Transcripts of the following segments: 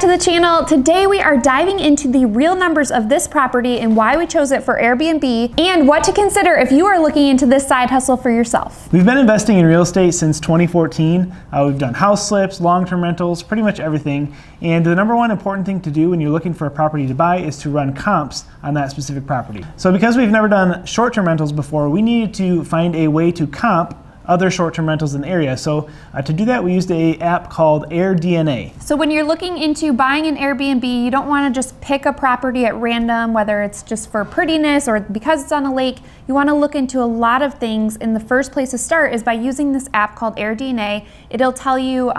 to the channel. Today we are diving into the real numbers of this property and why we chose it for Airbnb and what to consider if you are looking into this side hustle for yourself. We've been investing in real estate since 2014. We've done house flips, long-term rentals, pretty much everything. And the number one important thing to do when you're looking for a property to buy is to run comps on that specific property. So because we've never done short-term rentals before, we needed to find a way to comp other short-term rentals in the area. So to do that, we used an app called AirDNA. So when you're looking into buying an Airbnb, you don't want to just pick a property at random, whether it's just for prettiness or because it's on a lake. You want to look into a lot of things, and the first place to start is by using this app called AirDNA. It'll tell you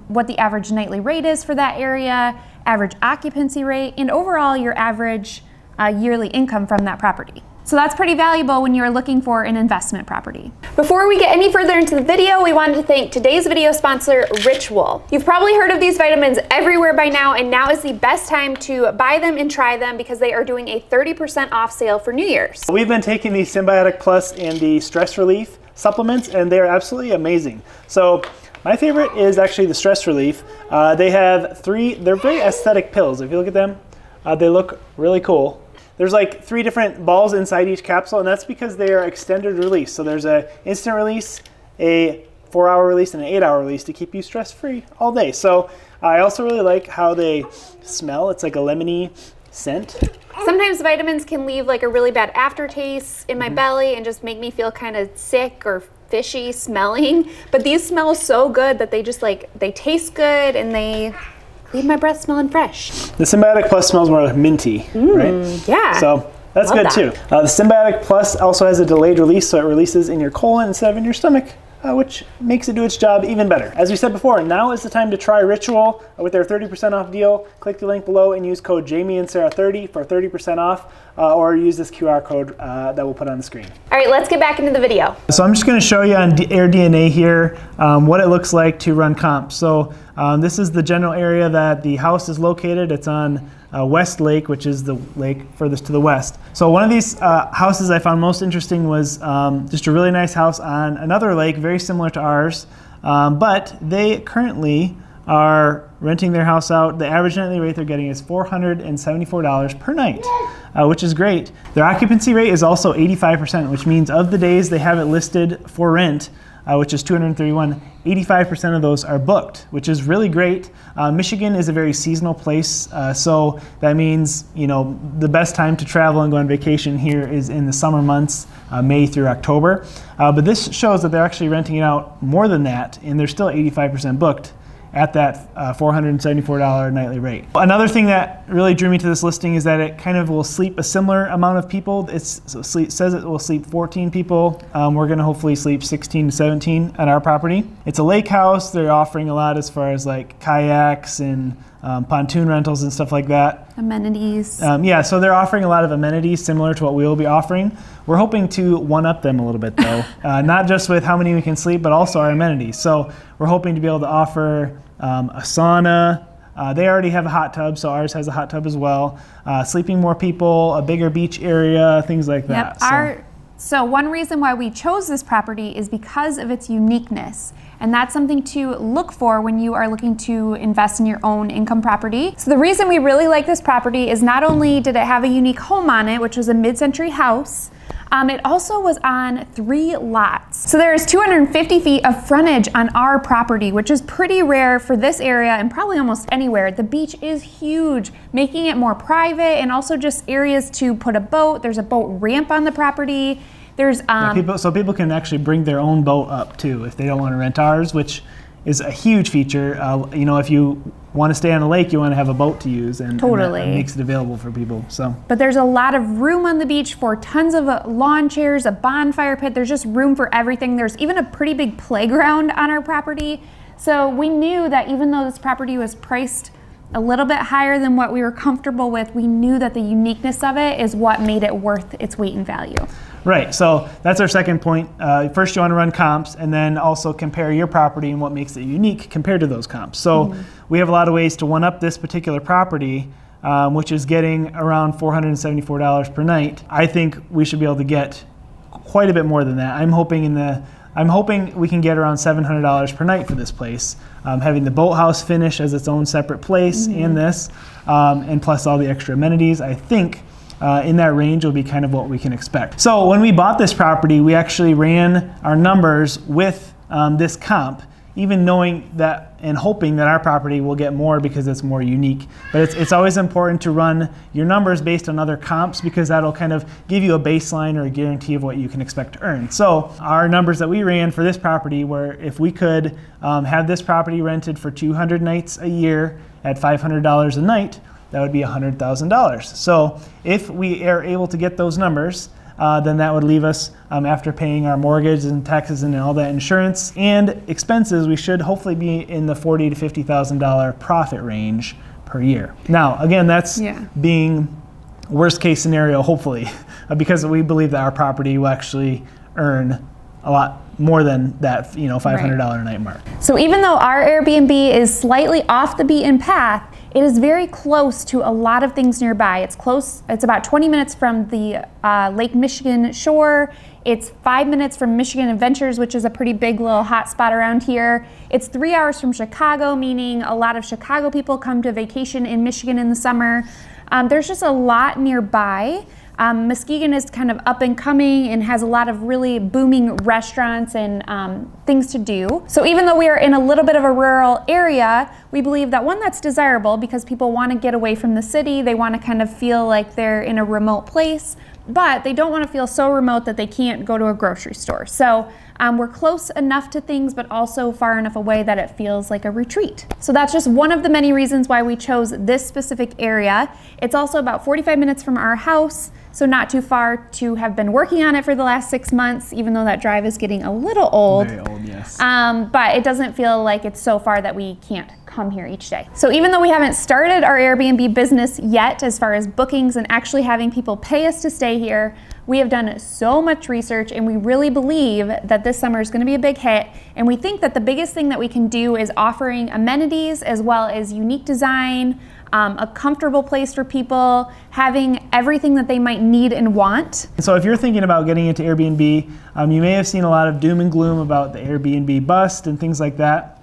what the average nightly rate is for that area, average occupancy rate, and overall your average yearly income from that property. So that's pretty valuable when you're looking for an investment property. Before we get any further into the video, we wanted to thank today's video sponsor, Richual. You've probably heard of these vitamins everywhere by now, and now is the best time to buy them and try them because they are doing a 30% off sale for New Year's. We've been taking the Symbiotic Plus and the Stress Relief supplements, and they're absolutely amazing. So my favorite is actually the Stress Relief. They have they're very aesthetic pills. If you look at them, they look really cool. There's like 3 different balls inside each capsule, and that's because they are extended release. So there's an instant release, a 4-hour release, and an 8-hour release to keep you stress-free all day. So I also really like how they smell. It's like a lemony scent. Sometimes vitamins can leave like a really bad aftertaste in my belly and just make me feel kind of sick or fishy smelling. But these smell so good that they just they taste good and they leave my breath smelling fresh. The Symbiotic Plus smells more like minty, right? Yeah. So that's good too. The Symbiotic Plus also has a delayed release, so it releases in your colon instead of in your stomach, which makes it do its job even better. As we said before, now is the time to try Richual with their 30% off deal. Click the link below and use code JamieandSarah30 for 30% off, or use this QR code that we'll put on the screen. All right, let's get back into the video. So I'm just going to show you on AirDNA here what it looks like to run comps. So this is the general area that the house is located. It's on West Lake, which is the lake furthest to the west. So one of these houses I found most interesting was just a really nice house on another lake, very similar to ours, but they currently are renting their house out. The average nightly rate they're getting is $474 per night, which is great. Their occupancy rate is also 85%, which means of the days they have it listed for rent, which is 231, 85% of those are booked, which is really great. Michigan is a very seasonal place, so that means the best time to travel and go on vacation here is in the summer months, May through October. But this shows that they're actually renting it out more than that, and they're still 85% booked at that $474 nightly rate. Another thing that really drew me to this listing is that it kind of will sleep a similar amount of people. It says it will sleep 14 people. We're gonna hopefully sleep 16 to 17 at our property. It's a lake house. They're offering a lot as far as like kayaks and pontoon rentals and stuff like that. Amenities. Yeah, so they're offering a lot of amenities similar to what we will be offering. We're hoping to one-up them a little bit though, not just with how many we can sleep, but also our amenities. So we're hoping to be able to offer a sauna. They already have a hot tub, so ours has a hot tub as well. Sleeping more people, a bigger beach area, things like that. Yep. So one reason why we chose this property is because of its uniqueness. And that's something to look for when you are looking to invest in your own income property. So the reason we really like this property is not only did it have a unique home on it, which was a mid-century house, it also was on 3 lots. So there is 250 feet of frontage on our property, which is pretty rare for this area and probably almost anywhere. The beach is huge, making it more private, and also just areas to put a boat. There's a boat ramp on the property. There's so people can actually bring their own boat up too if they don't want to rent ours, which is a huge feature. If you want to stay on a lake, you want to have a boat to use, and that makes it available for people. So, but there's a lot of room on the beach for tons of lawn chairs, a bonfire pit. There's just room for everything. There's even a pretty big playground on our property. So we knew that even though this property was priced a little bit higher than what we were comfortable with, we knew that the uniqueness of it is what made it worth its weight in value. Right, so that's our second point. First, you want to run comps, and then also compare your property and what makes it unique compared to those comps. So we have a lot of ways to one-up this particular property, which is getting around $474 per night. I think we should be able to get quite a bit more than that. I'm hoping in the I'm hoping we can get around $700 per night for this place. Having the boathouse finish as its own separate place and this, and plus all the extra amenities, I think in that range will be kind of what we can expect. So when we bought this property, we actually ran our numbers with this comp, even knowing that and hoping that our property will get more because it's more unique. But it's always important to run your numbers based on other comps, because that'll kind of give you a baseline or a guarantee of what you can expect to earn. So our numbers that we ran for this property were, if we could have this property rented for 200 nights a year at $500 a night, that would be $100,000. So if we are able to get those numbers, then that would leave us, after paying our mortgage and taxes and all that insurance and expenses, we should hopefully be in the $40,000 to $50,000 profit range per year. Now, again, that's being worst case scenario, hopefully, because we believe that our property will actually earn a lot more than that, $500 a night mark. So even though our Airbnb is slightly off the beaten path, it is very close to a lot of things nearby. It's close, it's about 20 minutes from the Lake Michigan shore. It's 5 minutes from Michigan Adventures, which is a pretty big little hot spot around here. It's 3 hours from Chicago, meaning a lot of Chicago people come to vacation in Michigan in the summer. There's just a lot nearby. Muskegon is kind of up and coming and has a lot of really booming restaurants and things to do. So even though we are in a little bit of a rural area, we believe that, one, that's desirable because people want to get away from the city. They want to kind of feel like they're in a remote place, but they don't want to feel so remote that they can't go to a grocery store. So we're close enough to things, but also far enough away that it feels like a retreat. So that's just one of the many reasons why we chose this specific area. It's also about 45 minutes from our house, so not too far to have been working on it for the last 6 months, even though that drive is getting a little old. Very old, yes. But it doesn't feel like it's so far that we can't come here each day. So even though we haven't started our Airbnb business yet, as far as bookings and actually having people pay us to stay here, we have done so much research, and we really believe that this summer is going to be a big hit. And we think that the biggest thing that we can do is offering amenities as well as unique design, a comfortable place for people, having everything that they might need and want. So if you're thinking about getting into Airbnb, you may have seen a lot of doom and gloom about the Airbnb bust and things like that.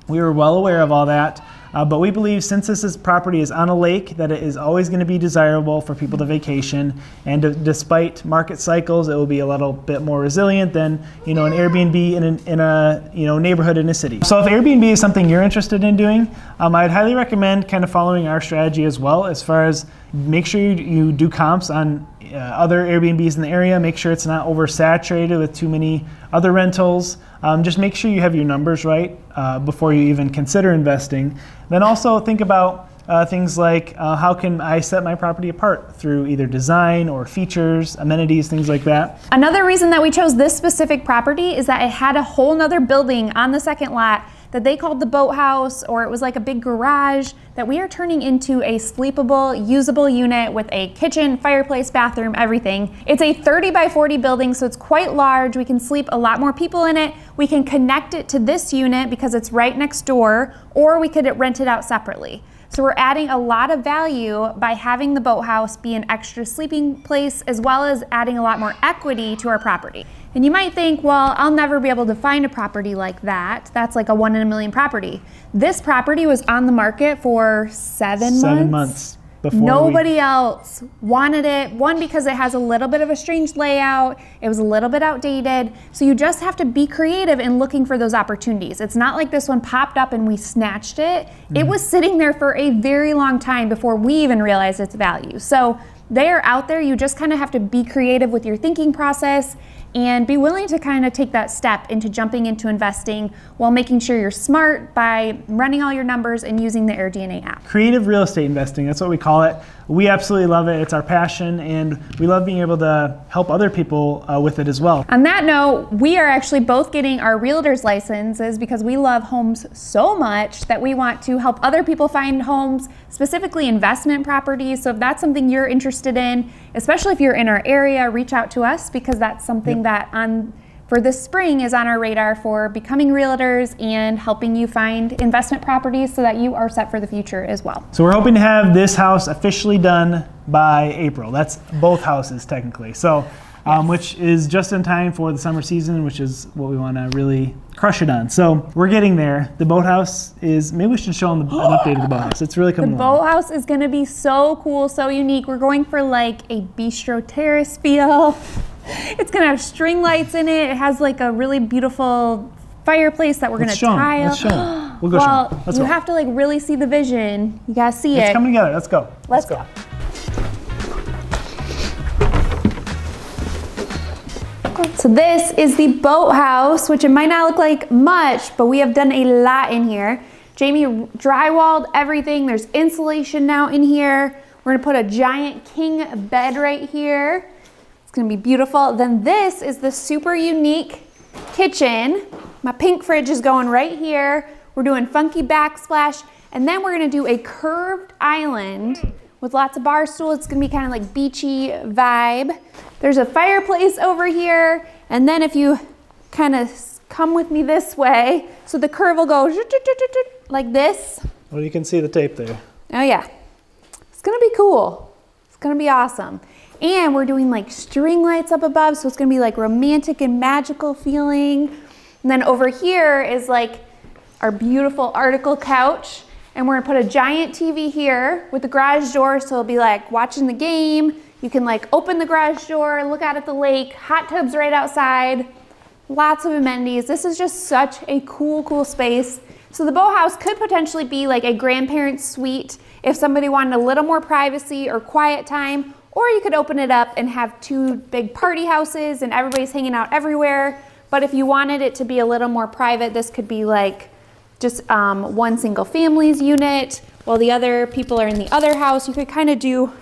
We were well aware of all that, but we believe, since this property is on a lake, that it is always going to be desirable for people to vacation, and despite market cycles, it will be a little bit more resilient than an Airbnb in a neighborhood in a city. So if Airbnb is something you're interested in doing, I'd highly recommend kind of following our strategy as well, as far as make sure you do comps on other Airbnbs in the area. Make sure it's not oversaturated with too many other rentals. Just make sure you have your numbers right before you even consider investing. Then also think about things like how can I set my property apart through either design or features, amenities, things like that. Another reason that we chose this specific property is that it had a whole nother building on the second lot that they called the boathouse, or it was like a big garage that we are turning into a sleepable, usable unit with a kitchen, fireplace, bathroom, everything. It's a 30 by 40 building, so it's quite large. We can sleep a lot more people in it. We can connect it to this unit because it's right next door, or we could rent it out separately. So we're adding a lot of value by having the boathouse be an extra sleeping place, as well as adding a lot more equity to our property. And you might think, well, I'll never be able to find a property like that. That's like a 1 in a million property. This property was on the market for 7 months. 7 months before nobody else wanted it. One, because it has a little bit of a strange layout. It was a little bit outdated. So you just have to be creative in looking for those opportunities. It's not like this one popped up and we snatched it. It was sitting there for a very long time before we even realized its value. So they are out there. You just kind of have to be creative with your thinking process and be willing to kind of take that step into jumping into investing while making sure you're smart by running all your numbers and using the AirDNA app. Creative real estate investing, that's what we call it. We absolutely love it. It's our passion, and we love being able to help other people with it as well. On that note, we are actually both getting our realtor's licenses because we love homes so much that we want to help other people find homes, specifically investment properties. So if that's something you're interested in, especially if you're in our area, reach out to us, because that's something that for this spring is on our radar for becoming realtors and helping you find investment properties so that you are set for the future as well. So we're hoping to have this house officially done by April. That's both houses technically. So which is just in time for the summer season, which is what we want to really crush it on. So we're getting there. The boathouse is, maybe we should show them an update of the boathouse. It's really coming along. The boathouse is going to be so cool, so unique. We're going for like a bistro terrace feel. It's going to have string lights in it. It has like a really beautiful fireplace that we're going to tile. Let's show them. We'll go show them. Let's go. You have to like really see the vision. You got to see it. It's coming together. Let's go. Let's go. So this is the boathouse, which it might not look like much, but we have done a lot in here. Jamie drywalled everything. There's insulation now in here. We're gonna put a giant king bed right here. It's gonna be beautiful. Then this is the super unique kitchen. My pink fridge is going right here. We're doing funky backsplash. And then we're gonna do a curved island with lots of bar stools. It's gonna be kind of like beachy vibe. There's a fireplace over here. And then if you kind of come with me this way, so the curve will go like this. Well, you can see the tape there. Oh yeah, it's gonna be cool. It's gonna be awesome. And we're doing like string lights up above, so it's gonna be like romantic and magical feeling. And then over here is like our beautiful article couch. And we're gonna put a giant TV here with the garage door, so it'll be like watching the game. You can like open the garage door, look out at the lake, hot tubs right outside, lots of amenities. This is just such a cool space. So the boathouse could potentially be like a grandparent's suite if somebody wanted a little more privacy or quiet time, or you could open it up and have two big party houses and everybody's hanging out everywhere. But if you wanted it to be a little more private, this could be like just one single family's unit while the other people are in the other house. You could kind of do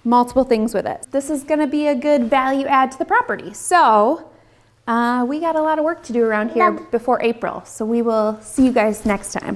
multiple things with it. This is gonna be a good value add to the property. So we got a lot of work to do around here before April. So we will see you guys next time.